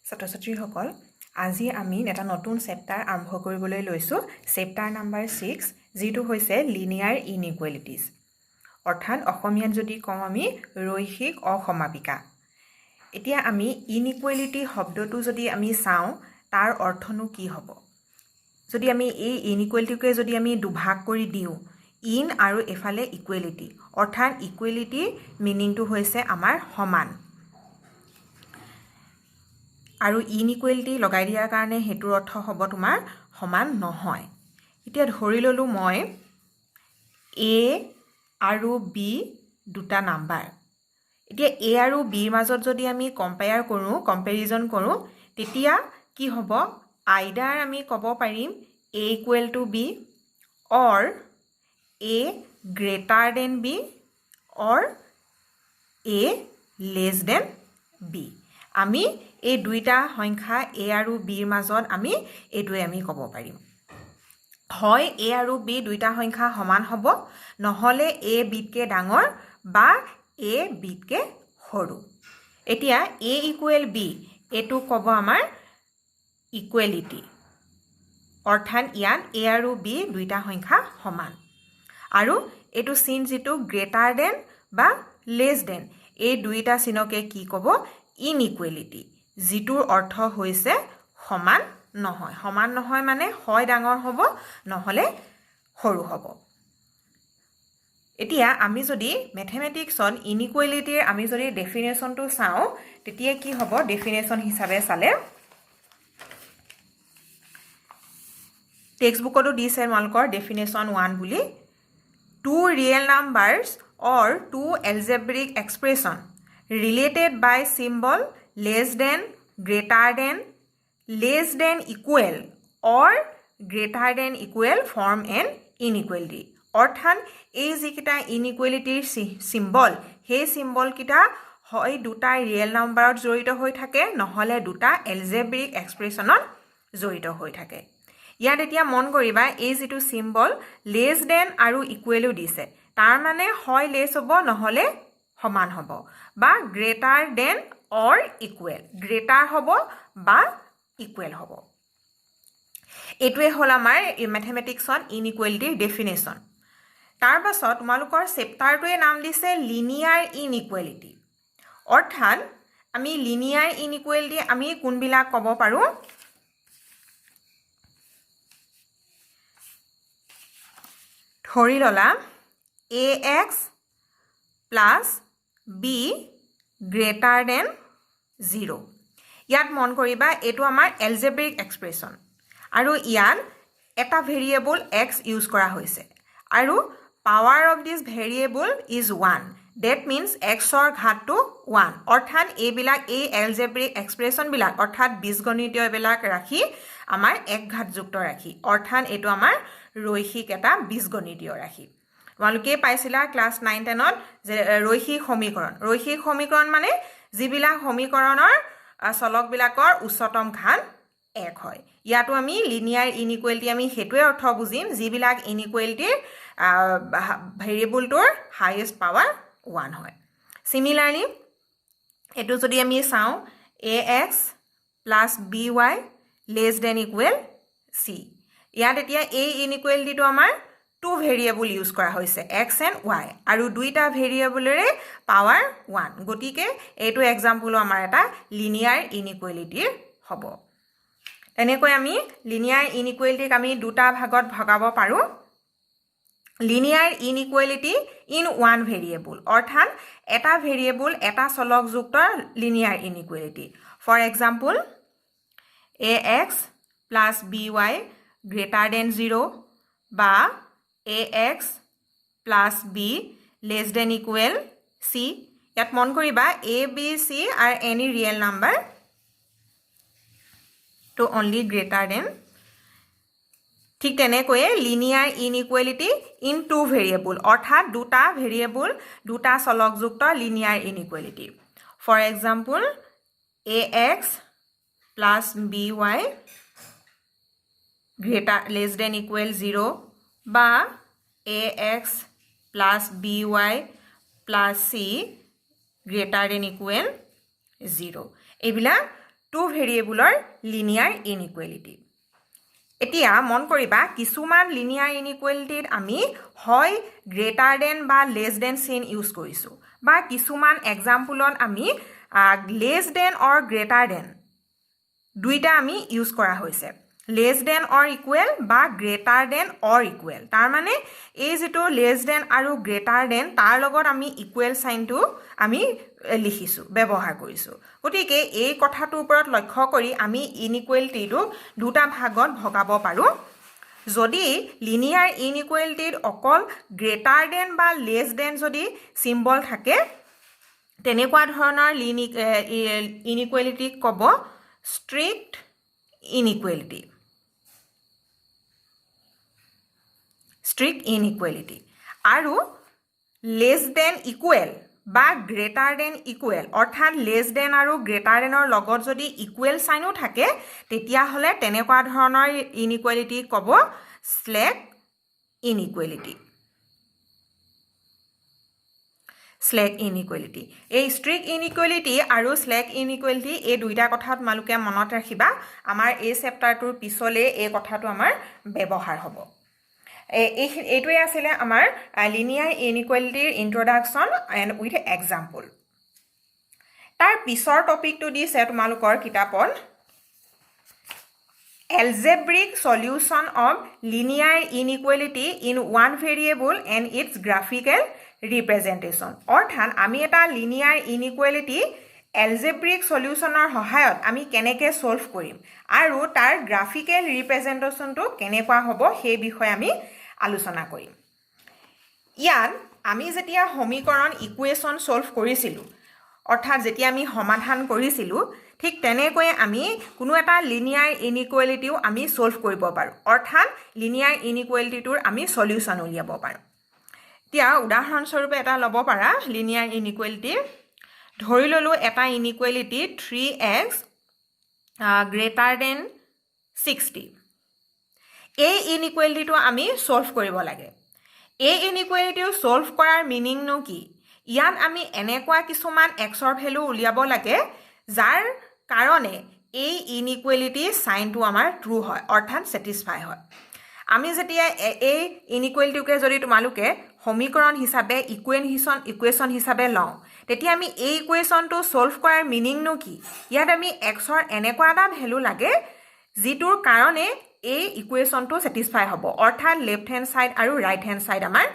ছাত্ৰ-ছাত্ৰীসকল আজি আমি এটা নতুন চেপ্টাৰ আৰম্ভ কৰিবলৈ লৈছোঁ চেপ্টাৰ নাম্বাৰ 6 যিটো হৈছে লিনিয়াৰ ইনইকুৱেলিটিজ অৰ্থাৎ অসমীয়াত যদি কওঁ আমি ৰৈখিক অসমাপিকা এতিয়া আমি ইনইকুৱেলিটি শব্দটো যদি আমি চাওঁ তাৰ অৰ্থনো কি হ'ব যদি আমি এই ইনইকুৱেলিটিকে যদি আমি দুভাগ কৰি দিওঁ ইন আৰু এফালে ইকুৱেলিটি অৰ্থাৎ ইকুৱেলিটি মিনিংটো হৈছে আমাৰ সমান আৰু ইনইকুৱেলিটি লগাই দিয়াৰ কাৰণে হেতুৰ অৰ্থ হ'ব তোমাৰ সমান নহয় এতিয়া ধৰি ললো মই a আৰু b দুটা নাম্বাৰ এতিয়া a আৰু b ৰ মাজত যদি আমি কম্পেৰিজন কৰো তেতিয়া কি হ'ব আইদাৰ আমি ক'ব পাৰিম a equal to b or a greater than b or a less than b আমি এই দুইটা সংখ্যা a আৰু b ৰ মাজত আমি এটোৱে আমি ক'ব পাৰিম হয় a আৰু b দুইটা সংখ্যা সমান হ'ব নহলে a b কে ডাঙৰ বা a b কে সৰু এতিয়া a equal b এটো ক'ব আমাৰ ইকুৱেলিটি অৰ্থাৎ ইয়াত a আৰু b দুইটা সংখ্যা সমান আৰু এটো চিন যেটো গ্ৰেটাৰ দেন বা লেছ দেন এই দুইটা চিনকে কি ক'ব ইনইকুৱেলিটি যিটোৰ অৰ্থ হৈছে সমান নহয় মানে হয় ডাঙৰ হ'ব নহলে সৰু হ'ব এতিয়া আমি যদি ম্যাথমেটিক্সত ইনইকুৱেলিটিৰ আমি যদি ডেফিনেশনটো চাওঁ তেতিয়া কি হ'ব ডেফিনেশন হিচাপে চালে টেক্সট বুকতো দিছে মালকৰ ডেফিনেশন 1 বুলি two real numbers or two algebraic expression related by symbol less than, greater than, less than equal or greater than equal form an inequality অৰ্থাৎ এই যিকিটা ইনইকুৱেলিটিৰ সিম্বল সেই সিম্বল কিটা হয় দুটা ৰিয়েল নাম্বাৰত জড়িত হৈ থাকে নহলে দুটা এলজেব্ৰিক এক্সপ্ৰেছনত জড়িত হৈ থাকে ইয়াত এতিয়া মন কৰিবা এই যেটো সিম্বল লেছ দেন আৰু ইকুৱেলও দিছে তাৰ মানে হয় লেছ হ'ব নহলে সমান হ'ব বা গ্ৰেটাৰ দেন অৰ ইকুৱেল গ্ৰেটাৰ হ'ব বা ইকুৱেল হ'ব এটোৱে হল আমাৰ ম্যাথমেটিক্সত ইনইকুৱেলিটিৰ ডেফিনেশন তাৰ পাছত তোমালোকৰ চেপ্টাৰটোৱে নাম দিছে লিনিয়াৰ ইনইকুৱেলিটি অৰ্থাৎ আমি লিনিয়াৰ ইনইকুৱেলিটি আমি কোনবিলাক ক'ব পাৰো ধৰি ললা ax plus b greater than 0 ইয়াত মন কৰিবা এটো আমাৰ এলজেব্ৰিক এক্সপ্ৰেছন আৰু ইয়াত এটা ভেৰিয়েবল x ইউজ কৰা হৈছে আৰু power of this variable is 1 that means x or ঘাতটো 1 অৰ্থাৎ এইবিলাক এই এলজেব্ৰিক এক্সপ্ৰেছন বিলাক অৰ্থাৎ বীজগণিতীয় বিলাক ৰাখি আমাৰ এক ঘাতযুক্ত ৰাখি অৰ্থাৎ এটো আমাৰ ৰৈখিক এটা বীজগণিতীয় ৰাখি তোমালোকে পাইছিলা ক্লাস 9 10 ত যে ৰৈখিক সমীকৰণ মানে যিবিলাক সমীকৰণৰ চলক বিলাকৰ উচ্চতম ঘাত 1 হয় ইয়াতো আমি লিনিয়াৰ ইনইকুৱেলিটি আমি হেতুৱে অৰ্থ বুজিম যিবিলাক ইনইকুৱেলিটিৰ ভেৰিয়েবলটোৰ হাইয়েষ্ট পাৱাৰ 1 হয় সিমিলাৰলি এটো যদি আমি চাওঁ ax + by less than equal c ইয়াত এতিয়া এই ইনইকুৱেলিটিটো আমাৰ টু ভেৰিয়েবল ইউজ কৰা হৈছে x and y আৰু দুইটা ভেৰিয়েবলৰে পাৱাৰ 1 গতিকে এইটো এক্সাম্পল আমাৰ এটা লিনিয়াৰ ইনইকুৱেলিটিৰ হ'ব তেনেকৈ আমি লিনিয়াৰ ইনইকুৱেলিটিক আমি দুটা ভাগত ভগাব পাৰো linear inequality in one variable অৰ্থাৎ এটা ভেৰিয়েবল এটা চলকযুক্ত linear inequality for example ax + by greater than 0 বা ax + b less than equal c ইয়াত মন কৰিবা a b c are any real number to only greater than ঠিক তেনেকৈ linear inequality in two variable অৰ্থাৎ দুটা ভেৰিয়েবল দুটা চলকযুক্ত linear inequality for example ax + by greater less than equal 0 বা ax + by + c greater than equal 0 এইবিলাক two ভেৰিয়েবলৰ linear inequality এতিয়া মন কৰিবা কিছুমান লিনিয়াৰ ইনইকুৱেলিটিত আমি হয় গ্ৰেটাৰ দেন বা লেছ দেন চিন ইউজ কৰিছোঁ বা কিছুমান এক্সাম্পলত আমি লেছ দেন অৰ গ্ৰেটাৰ দেন দুইটা আমি ইউজ কৰা হৈছে লেছ দেন অৰ ইকুৱেল বা গ্ৰেটাৰ দেন অৰ ইকুৱেল তাৰ মানে এই যেটো লেছ দেন আৰু গ্ৰেটাৰ দেন তাৰ লগত আমি ইকুৱেল সাইনটো আমি লিখিছোঁ ব্যৱহাৰ কৰিছোঁ গতিকে এই কথাটোৰ ওপৰত লক্ষ্য কৰি আমি ইনইকুৱেলিটিটো দুটা ভাগত ভগাব পাৰোঁ যদি লিনিয়াৰ ইনইকুৱেলিটিত অকল গ্ৰেটাৰ দেন বা লেছ দেন যদি সিম্বল থাকে তেনেকুৱা ধৰণৰ ইনইকুৱেলিটিক ক'ব strict inequality আৰু less than equal বা greater than equal অৰ্থাৎ less than আৰু greater than লগত যদি equal সাইনো থাকে তেতিয়া হলে তেনেকুৱা ধৰণৰ inequality ক'ব slack inequality এই strict inequality আৰু slack inequality এই দুইটা কথা তোমালোকে মনত ৰাখিবা আমাৰ এই চেপ্টাৰটোৰ পিছলে এই কথাটো আমাৰ ব্যৱহাৰ হ'ব এইটোৱে আছিল আমাৰ লিনিয়াৰ ইনইকুৱেলিটিৰ ইন্ট্ৰোডাকচন এণ্ড উইথ এক্সাম্পল তাৰ পিছৰ টপিকটো দিছে তোমালোকৰ কিতাপত algebraic solution of linear inequality in one variable and its graphical representation অৰ্থাৎ আমি এটা linear inequality algebraic solutionৰ সহায়ত আমি কেনেকৈ solve কৰিম আৰু তাৰ graphical representationটো কেনেকুৱা হ'ব সেই বিষয়ে আমি আলোচনা কৰিম ইয়াত আমি যেতিয়া সমীকৰণ ইকুৱেশ্যন solve কৰিছিলোঁ অৰ্থাৎ যেতিয়া আমি সমাধান কৰিছিলোঁ ঠিক তেনেকৈ আমি কোনো এটা লিনিয়াৰ ইনইকুৱেলিটিও আমি সলভ কৰিব পাৰোঁ অৰ্থাৎ লিনিয়াৰ ইনইকুৱেলিটিটোৰ আমি সলিউশন উলিয়াব পাৰোঁ এতিয়া উদাহৰণস্বৰূপে এটা ল'ব পাৰা লিনিয়াৰ ইনইকুৱেলিটি ধৰি ললো এটা ইনইকুৱেলিটি 3x গ্ৰেটাৰ দেন 60 এই ইনইকুৱেলিটিটো আমি সলভ কৰিব লাগে এই ইনইকুৱেলিটিটো সলভ কৰাৰ মিনিংনো কি ইয়াত আমি এনেকুৱা কিছুমান xৰ ভ্যালু উলিয়াব লাগে যাৰ কাৰণে এই ইনইকুৱেলিটি সাইনটো আমাৰ ট্ৰু হয় অৰ্থাৎ স্যাটিসফাই হয় আমি যেতিয়া এই ইনইকুৱেলিটিকে যদি তোমালোকে সমীকৰণ হিচাপে ইকুৱেশ্যন হিচাপে লওঁ তেতিয়া আমি এই ইকুৱেশ্যনটো সলভ কৰাৰ মিনিংনো কি ইয়াত আমি xৰ এনেকুৱা এটা ভ্যালু লাগে যিটোৰ কাৰণে এই ইকুৱেশ্যনটো স্যাটিসফাই হ'ব অৰ্থাৎ লেফট হ্যান্ড সাইড আৰু ৰাইট হ্যান্ড সাইড আমাৰ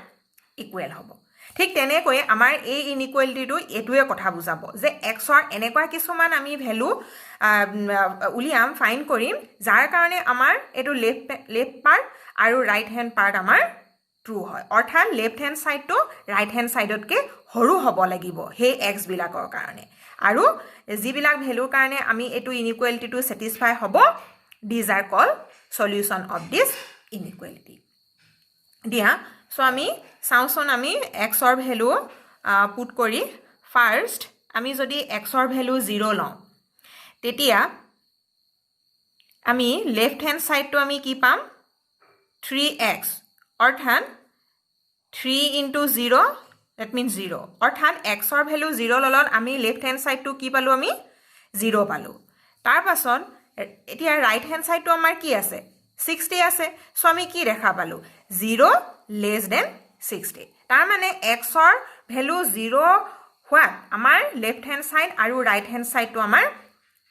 ইকুৱেল হ'ব ঠিক তেনেকৈ আমাৰ এই ইনইকুৱেলিটিটো এটোৱে কথা বুজাব যে xৰ এনেকুৱা কিছুমান আমি ভ্যালু উলিয়াম ফাইন্ড কৰিম যাৰ কাৰণে আমাৰ এটো লেফট পাৰ্ট আৰু ৰাইট হ্যান্ড পাৰ্ট আমাৰ ট্ৰু হয় অৰ্থাৎ লেফট হ্যান্ড সাইডটো ৰাইট হ্যান্ড সাইডতকৈ সৰু হ'ব লাগিব সেই x বিলাকৰ কাৰণে আৰু যিবিলাক ভ্যালুৰ কাৰণে আমি এটো ইনইকুৱেলিটিটো স্যাটিসফাই হ'ব these are called solution of this inequality দিয়া সো আমি চাওঁচোন আমি xৰ ভ্যালু পুট কৰি ফাৰ্স্ট আমি যদি xৰ ভ্যালু 0 লওঁ তেতিয়া আমি লেফট হ্যান্ড সাইডটো আমি কি পাম 3x অৰ্থাৎ 3 into 0 that means 0 অৰ্থাৎ xৰ ভ্যালু 0 ললত আমি লেফট হ্যান্ড সাইডটো কি পালো আমি 0 পালো তাৰ পাছত এতিয়া ৰাইট হ্যান্ড সাইডটো আমাৰ কি আছে 60 আছে সো আমি কি দেখা পালো 0 less than 60 তাৰ মানে xৰ ভ্যালু 0 হোৱাত আমাৰ লেফট হ্যান্ড সাইড আৰু ৰাইট হ্যান্ড সাইডটো আমাৰ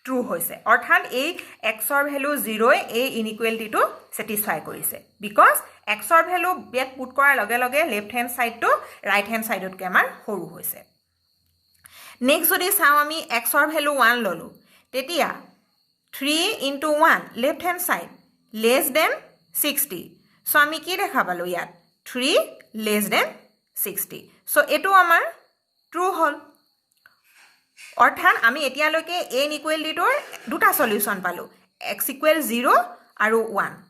ট্ৰু হৈছে অৰ্থাৎ এই xৰ ভ্যালু 0 এই ইনইকুৱেলিটিটো স্যাটিসফাই কৰিছে বিকজ xৰ ভ্যালু বেক পুট কৰাৰ লগে লগে লেফট হ্যান্ড সাইডটো ৰাইট হ্যান্ড সাইডতকৈ আমাৰ সৰু হৈছে নেক্সট যদি চাওঁ আমি xৰ ভ্যালু 1 ললো তেতিয়া 3 into 1 left hand side less than 60 so আমি কি দেখা পালো ইয়াত 3 less than 60 so এটো আমাৰ ট্ৰু হল অৰ্থাৎ আমি এতিয়ালৈকে এই ইনইকুৱেলিটিটোৰ দুটা সলিউশন পালো x equal 0 আৰু 1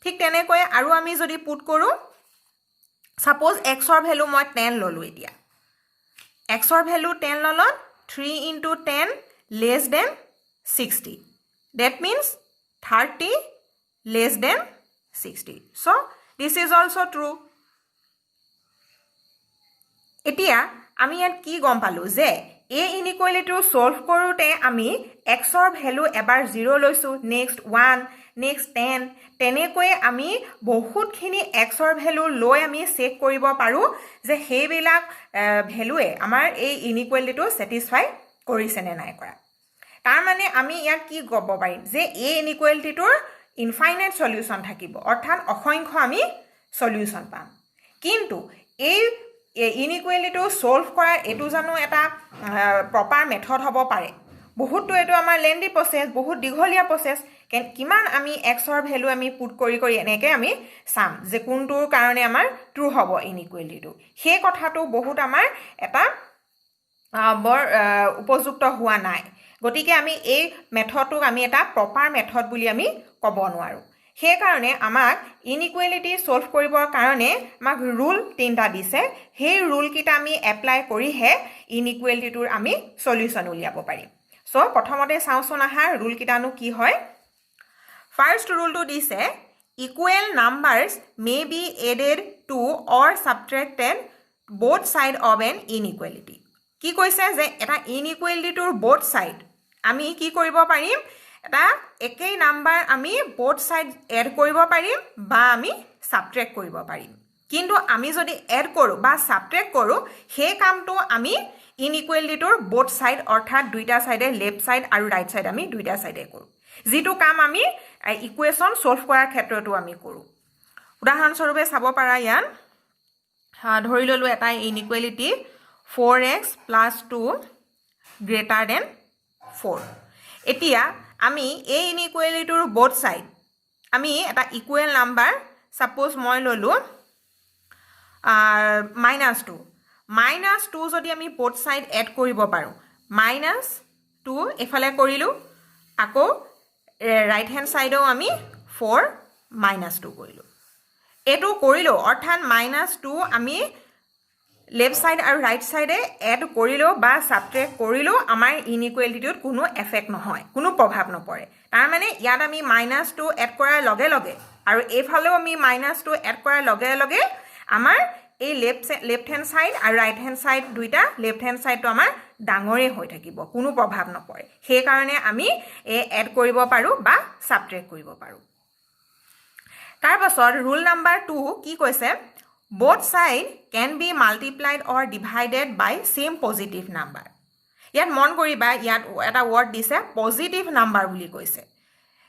ঠিক তেনেকৈ আৰু আমি যদি পুট কৰো সাপোজ xৰ ভ্যালু মই 10 ললো এতিয়া xৰ value 10 ললত 3 into 10 less than 60 that means 30 less than 60 so this is also true এতিয়া আমি ইয়াত কি গম পালো যে এই ইনইকুৱেলিটিটো সলভ কৰোঁতে আমি এক্সৰ ভেলু এবাৰ 0 লৈছোঁ, নেক্সট 1, নেক্সট 10, তেনেকৈ আমি বহুতখিনি এক্সৰ ভেলু লৈ আমি চেক কৰিব পাৰোঁ যে সেইবিলাক ভেলুৱে আমাৰ এই ইনইকুৱেলিটিটো ছেটিছফাই কৰিছে নে নাই কৰা। তাৰ মানে আমি ইয়াত কি ক'ব পাৰিম যে এই ইনইকুৱেলিটিটোৰ ইনফাইনাইট সলিউশ্যন থাকিব, অৰ্থাৎ অসংখ্য আমি সলিউশ্যন পাম। কিন্তু এই ইনইকুৱেলিটিটো সলভ কৰাৰ এইটো জানো এটা প্ৰপাৰ মেথড হ'ব পাৰে? বহুতো এইটো আমাৰ লেন্দি প্ৰচেছ, বহুত দীঘলীয়া প্ৰচেছ। কিমান আমি এক্সৰ ভেলু আমি পুট কৰি এনেকৈ আমি চাম যে কোনটোৰ কাৰণে আমাৰ ট্ৰু হ'ব ইনইকুৱেলিটিটো। সেই কথাটো বহুত আমাৰ এটা বৰ উপযুক্ত হোৱা নাই। গতিকে আমি এই মেথডটোক আমি এটা প্ৰপাৰ মেথড বুলি আমি ক'ব নোৱাৰোঁ। সেইকাৰণে আমাক ইনইকুৱেলিটি সলভ কৰিবৰ কাৰণে আমাক ৰুল 3টা দিছে। সেই ৰুলকেইটা আমি এপ্লাই কৰিহে ইনইকুৱেলিটিটোৰ আমি সলিউশ্যন উলিয়াব পাৰিম। চ' প্ৰথমতে চাওঁচোন আহা ৰুলকেইটানো কি হয়। ফাৰ্ষ্ট ৰুলটো দিছে equal numbers may be added to or subtracted both side of an inequality। কি কৈছে যে এটা ইনইকুৱেলিটিটোৰ both side আমি কি কৰিব পাৰিম, এটা একেই নাম্বাৰ আমি both side এড কৰিব পাৰিম বা আমি ছাবট্ৰেক্ট কৰিব পাৰিম। কিন্তু আমি যদি এড কৰোঁ বা ছাবট্ৰেক্ট কৰোঁ সেই কামটো আমি ইনইকুৱেলিটিটোৰ both side অৰ্থাৎ দুইটা ছাইডে লেফ্ট ছাইড আৰু ৰাইট ছাইড আমি দুইটা ছাইডে কৰোঁ, যিটো কাম আমি ইকুৱেশ্যন সলভ কৰাৰ ক্ষেত্ৰতো আমি কৰোঁ। উদাহৰণস্বৰূপে চাব পাৰা ইয়াত ধৰি ল'লোঁ এটা ইনইকুৱেলিটি 4x + 2 > 4। এতিয়া আমি এই ইনইকুৱেলিটিটোৰ both side আমি এটা ইকুৱেল নাম্বাৰ ছাপ'জ মই ল'লোঁ -2। -2 যদি আমি both side এড কৰিব পাৰোঁ, -2 এফালে কৰিলোঁ, আকৌ ৰাইট হেণ্ড ছাইডেও আমি 4 - 2 কৰিলোঁ। এইটো কৰিলোঁ অৰ্থাৎ -2 আমি লেফ্ট ছাইড আৰু ৰাইট ছাইডে এড কৰিলেও বা ছাবট্ৰেক্ট কৰিলেও আমাৰ ইনইকুৱেলিটিটোত কোনো এফেক্ট নহয়, কোনো প্ৰভাৱ নপৰে। তাৰমানে ইয়াত আমি -2 এড কৰাৰ লগে লগে আৰু এইফালেও আমি -2 এড কৰাৰ লগে লগে আমাৰ এই লেফ্ট হেণ্ড ছাইড আৰু ৰাইট হেণ্ড ছাইড দুইটা লেফ্ট হেণ্ড ছাইডটো আমাৰ ডাঙৰেই হৈ থাকিব, কোনো প্ৰভাৱ নপৰে। সেইকাৰণে আমি এড কৰিব পাৰোঁ বা ছাবট্ৰেক্ট কৰিব পাৰোঁ। তাৰপাছত ৰুল নাম্বাৰ 2 কি কৈছে, both side can be multiplied or divided by same positive number। ইয়াত মন কৰিবা ইয়াত এটা ৱৰ্ড দিছে পজিটিভ নাম্বাৰ বুলি কৈছে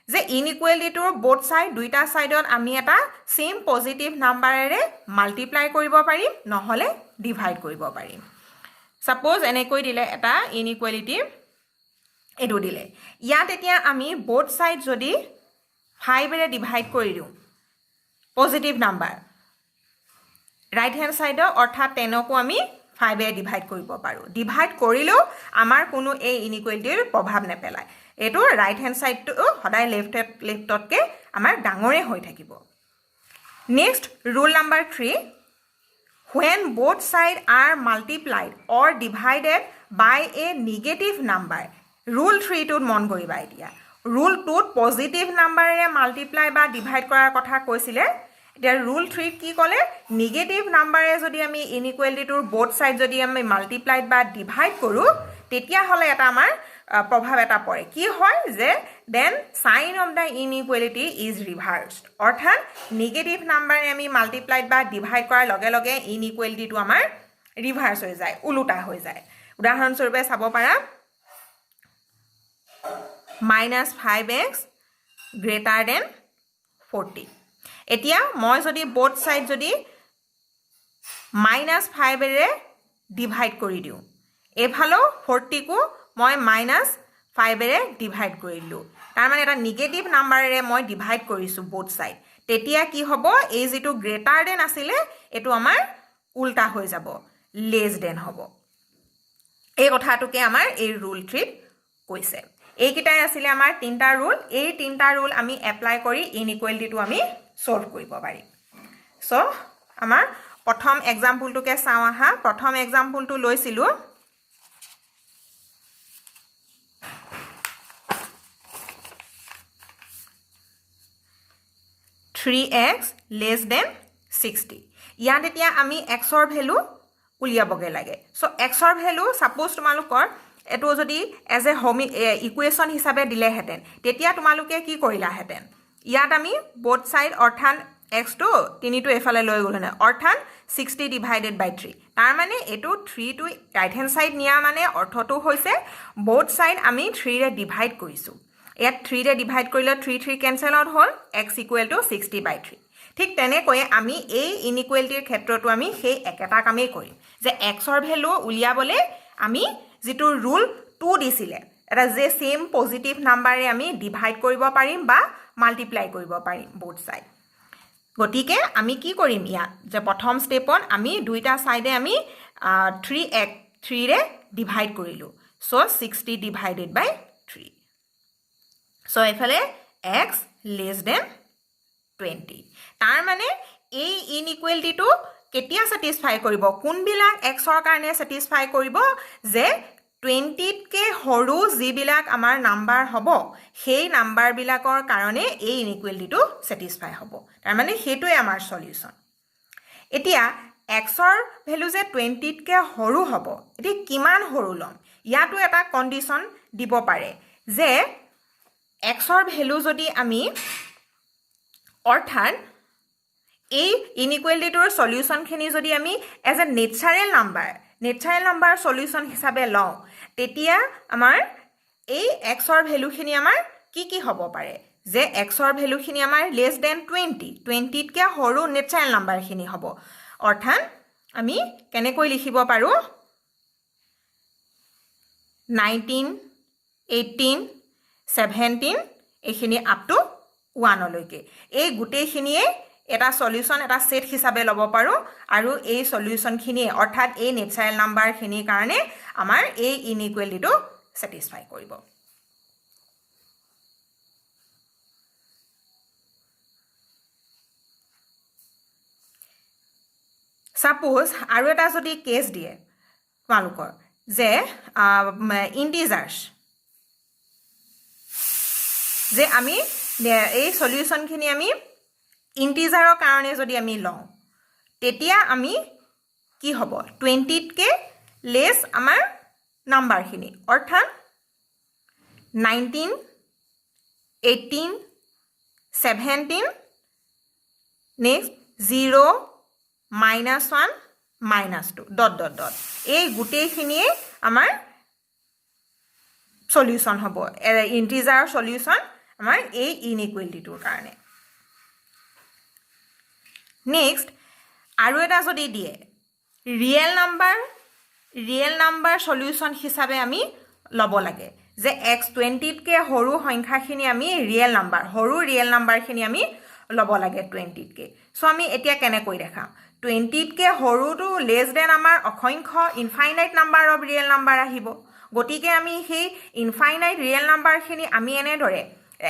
যে ইনইকুৱেলিটিটোৰ both side দুইটা ছাইডত আমি এটা সেম পজিটিভ নাম্বাৰেৰে মাল্টিপ্লাই কৰিব পাৰিম, নহ'লে ডিভাইড কৰিব পাৰিম। ছাপ'জ এনেকৈ দিলে এটা ইনইকুৱেলিটি এইটো দিলে, ইয়াত এতিয়া আমি both side যদি 5ৰে ডিভাইড কৰি দিওঁ পজিটিভ নাম্বাৰ, ৰাইট হেণ্ড ছাইডৰ অৰ্থাৎ 10কো আমি 5ৰে ডিভাইড কৰিব পাৰোঁ। ডিভাইড কৰিলেও আমাৰ কোনো এই ইনইকুৱেলিটিৰ প্ৰভাৱ নেপেলায়। এইটো ৰাইট হেণ্ড ছাইডটো সদায় লেফ্টতকৈ আমাৰ ডাঙৰে হৈ থাকিব। Next rule number 3, when both side are multiplied or divided by a negative number। Rule 3টোত মন কৰিবা এতিয়া। ৰুল 2ত পজিটিভ নাম্বাৰেৰে মাল্টিপ্লাই বা ডিভাইড কৰাৰ কথা কৈছিলে, এতিয়া ৰুল 3ত কি ক'লে, নিগেটিভ নাম্বাৰে যদি আমি ইনইকুৱেলিটিটোৰ both side যদি আমি মাল্টিপ্লাইড বা ডিভাইড কৰোঁ তেতিয়াহ'লে এটা আমাৰ প্ৰভাৱ এটা পৰে। কি হয় যে then sign of the inequality is reversed, অৰ্থাৎ নিগেটিভ নাম্বাৰে আমি মাল্টিপ্লাইড বা ডিভাইড কৰাৰ লগে লগে ইনইকুৱেলিটিটো আমাৰ ৰিভাৰ্ছ হৈ যায়, ওলোটা হৈ যায়। উদাহৰণস্বৰূপে চাব পাৰা -5x > 40। এতিয়া মই যদি both side যদি -5ৰে ডিভাইড কৰি দিওঁ, এইফালেও 40কো মই -5ৰে ডিভাইড কৰি দিলোঁ, তাৰমানে এটা নিগেটিভ নাম্বাৰেৰে মই ডিভাইড কৰিছোঁ both side। তেতিয়া কি হ'ব, এই যিটো গ্ৰেটাৰ দেন আছিলে এইটো আমাৰ উল্টা হৈ যাব, লেছ দেন হ'ব। এই কথাটোকে আমাৰ এই ৰুল 3ত কৈছে। এইকেইটাই আছিলে আমাৰ 3টা ৰুল। এই 3টা ৰুল আমি এপ্লাই কৰি ইনইকুৱেলিটিটো আমি সলভ কৰিব পাৰিম। চ' আমাৰ প্ৰথম এক্সাম্পলটোকে চাওঁ আহা। প্ৰথম এক্সাম্পলটো লৈছিলোঁ 3x < 60। ইয়াত এতিয়া আমি xৰ ভেলু উলিয়াবগে লাগে সো এক্সৰ ভ্যালু সাপোজ তোমালোকৰ এটো যদি এজ এ ইকুৱেশ্যন হিচাপে দিলেহেঁতেন তেতিয়া তোমালোকে কি কৰিলাহেঁতেন ইয়াত আমি বোথ সাইড অৰ্থাৎ x টো 3 টো এফালে লৈ গ'ল না অৰ্থাৎ 60 ডিভাইডেড বাই 3 তাৰ মানে এটো 3 টো ৰাইট হ্যান্ড সাইড নিয়া মানে অৰ্থটো হৈছে বোথ সাইড আমি 3 ৰে ডিভাইড কৰিছো ইয়াত 3 ৰে ডিভাইড কৰিলে 3 3 কেনসেল আউট হ'ল x = 60 বাই 3 ঠিক তেনেকৈ আমি এই ইনইকুৱেলিটিৰ ক্ষেত্ৰটো আমি সেই একেটা কামেই কৰিম যে xৰ ভ্যালু উলিয়াবলে আমি যেটো ৰুল 2 দিছিলে এটা যে সেম পজিটিভ নাম্বাৰে আমি ডিভাইড কৰিব পাৰিম বা মাল্টিপ্লাই কৰিব পাৰিম বোথ সাইড গতিকে আমি কি কৰিম ইয়াত যে প্ৰথম স্টেপত আমি দুইটা সাইডে আমি 3 ৰে ডিভাইড কৰিলো সো 60 ডিভাইডেড বাই 3 সো এফালে x less than 20 তাৰ মানে এই ইনইকুৱেলিটিটো কেতিয়া স্যাটিসফাই কৰিব কোনবিলাক x ৰ কাৰণে স্যাটিসফাই কৰিব যে 20 কে হৰু যিবিলাক আমাৰ নাম্বাৰ হ'ব সেই নাম্বাৰ বিলাকৰ কাৰণে এই ইনইকুৱেলিটিটো স্যাটিসফাই হ'ব তাৰ মানে হেতুৱে আমাৰ সলিউশন এতিয়া x ৰ ভ্যালু যে 20 কে হৰু হ'ব এটি কিমান হৰু লম ইয়াটো এটা কন্ডিশন দিব পাৰে যে x ৰ ভ্যালু যদি আমি অৰ্থাৎ এই ইনইকুৱেলিটিৰ সলিউশন খিনি যদি আমি as a natural number solution হিচাপে লওঁ তেতিয়া আমাৰ এই x ৰ ভ্যালু খিনি আমাৰ কি হ'ব পাৰে যে x ৰ ভ্যালু খিনি আমাৰ লেস দেন 20 কে হৰু নেচাৰেল নাম্বাৰ খিনি হ'ব অৰ্থাৎ আমি কেনেকৈ লিখিব পাৰো 19 18 17 এখিনি আপ টু 1 লৈকে এই গুটেইখিনিয়ে এটা সলিউশন এটা সেট হিসাবে লব পাৰো আৰু এই সলিউশন খিনি অৰ্থাৎ এই নেচাৰেল নাম্বাৰ খিনি কাৰণে আমাৰ এই ইনইকুৱেলিটিটো স্যাটিসফাই কৰিব সাপোজ আৰু এটা যদি কেস দিয়ে তোমালোকৰ যে ইন্টিজাৰ্স যে আমি এই সলিউশন খিনি আমি ইন্টিজাৰৰ কাৰণে যদি আমি লওঁ তেতিয়া আমি কি হ'ব 20 কে লেস আমাৰ নাম্বাৰ খিনি অৰ্থাৎ 19 18 17 নেক্সট 0 -1 -2 ... এই গুটেইখিনিয়ে আমাৰ সলিউশন হ'ব ইন্টিজাৰৰ সলিউশন আমাৰ এই ইনইকুৱেলিটিটোৰ কাৰণে নেক্সট আৰু এটা যদি দিয়ে ৰিয়েল নাম্বাৰ সলিউশন হিচাপে আমি লব লাগে যে x 20 কে হৰু সংখ্যাখিনি আমি ৰিয়েল নাম্বাৰখিনি আমি লব লাগে 20 কে সো আমি এতিয়া কেনে কৈ দেখাম 20 কে হৰুটো লেস দেন আমাৰ অসংখ্য infinite number of real number আহিব গতিকে আমি সেই ইনফাইনাইট ৰিয়েল নাম্বাৰখিনি আমি এনে ধৰে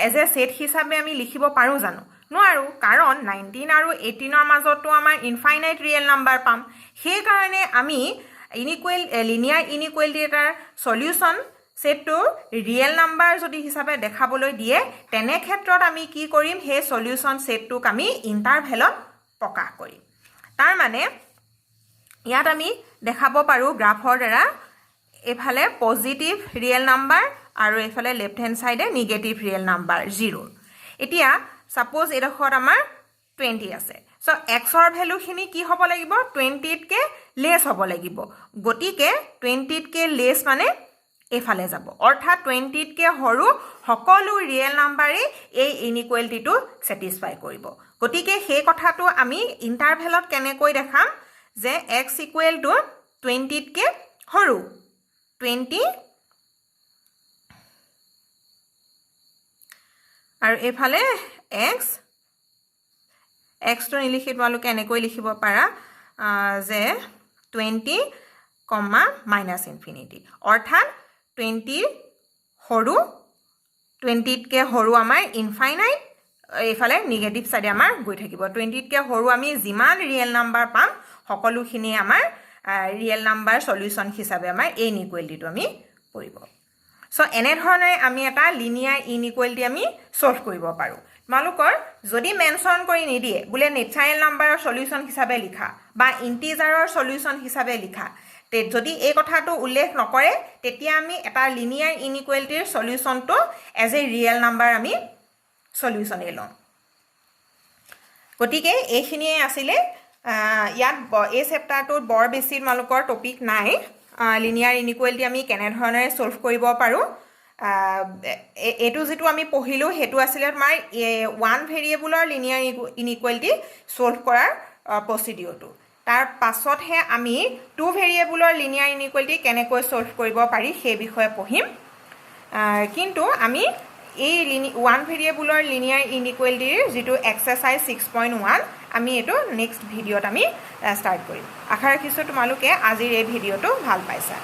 এজ এ সেট হিচাপে আমি লিখিব পাৰো জানো নোৱাৰো কাৰণ 19 আৰু 18 ৰ মাজতো আমাৰ ইনফাইনাইট ৰিয়েল নাম্বাৰ পাম সেই কাৰণে আমি লিনিয়াৰ ইনইকুৱেলিটি এটাৰ সলিউশন সেটটো ৰিয়েল নাম্বাৰ যদি হিচাপে দেখাবলৈ দিয়ে তেনে ক্ষেত্ৰত আমি কি কৰিম হে সলিউশন সেটটোক আমি ইন্টাৰভেলত প্ৰকাশ কৰিম তাৰ মানে ইয়াত আমি দেখাব পাৰো গ্ৰাফৰ দ্বাৰা এফালে পজিটিভ ৰিয়েল নাম্বাৰ আৰু এফালে লেফট হ্যান্ড সাইডে নেগেটিভ ৰিয়েল নাম্বাৰ 0 এতিয়া সাপোজ এডখৰ আমাৰ 20 আছে সো x ৰ ভ্যালু খিনি কি হ'ব লাগিব 20 কে লেস হ'ব লাগিব গতিকে 20 কে লেস মানে এফালে যাব অৰ্থাৎ 20 কে হৰু সকলো ৰিয়েল নাম্বাৰে এই ইনইকুৱেলিটিটো স্যাটিসফাই কৰিব গতিকে সেই কথাটো আমি ইন্টাৰভেলত কেনেকৈ দেখাম যে x = 20 কে হৰু 20 আৰু এফালে x টো নিলিখি তোমালোকে এনেকৈ লিখিব পাৰা যে 20, -∞ অৰ্থাৎ 20 হৰু 20 কে হৰু আমাৰ ইনফাইনাইট এফালে নেগেটিভ সাইডে আমাৰ গৈ থাকিব 20 কে হৰু আমি যিমান ৰিয়েল নাম্বাৰ পাম সকলোখিনি আমাৰ ৰিয়েল নাম্বাৰ সলিউশন হিচাপে আমাৰ এই ইনইকুৱেলিটিটো আমি পৰিব সো এনে ধৰণে আমি এটা লিনিয়াৰ ইনইকুৱেলিটি আমি সলভ কৰিব পাৰো তোমালোকৰ যদি মেনশ্যন কৰি নিদিয়ে বোলে নেচাৰেল নাম্বাৰৰ সলিউশ্যন হিচাপে লিখা বা ইণ্টিজাৰৰ সলিউশ্যন হিচাপে লিখা, যদি এই কথাটো উল্লেখ নকৰে তেতিয়া আমি এটা লিনিয়াৰ ইনইকুৱেলিটিৰ সলিউশ্যনটো এজ এ ৰিয়েল নাম্বাৰ আমি সলিউশ্যনেই ল'ম। গতিকে এইখিনিয়ে আছিলে। ইয়াত এই চেপ্টাৰটোত বৰ বেছি তোমালোকৰ টপিক নাই। লিনিয়াৰ ইনইকুৱেলিটি আমি কেনেধৰণেৰে ছল্ভ কৰিব পাৰোঁ, এইটো যিটো আমি পঢ়িলোঁ সেইটো আছিলে তোমাৰ ওৱান ভেৰিয়েবলৰ লিনিয়াৰ ইনইকুৱেলিটি ছল্ভ কৰাৰ প্ৰচিডিঅ'ৰটো। তাৰ পাছতহে আমি টু ভেৰিয়েবলৰ লিনিয়াৰ ইনইকুৱেলিটি কেনেকৈ ছল্ভ কৰিব পাৰি সেই বিষয়ে পঢ়িম। কিন্তু আমি এই ওৱান ভেৰিয়েবলৰ লিনিয়াৰ ইনইকুৱেলিটিৰ যিটো এক্সাৰচাইজ 6.1 আমি এইটো নেক্সট ভিডিঅ'ত আমি ষ্টাৰ্ট কৰিম। আশা ৰাখিছোঁ তোমালোকে আজিৰ এই ভিডিঅ'টো ভাল পাইছা।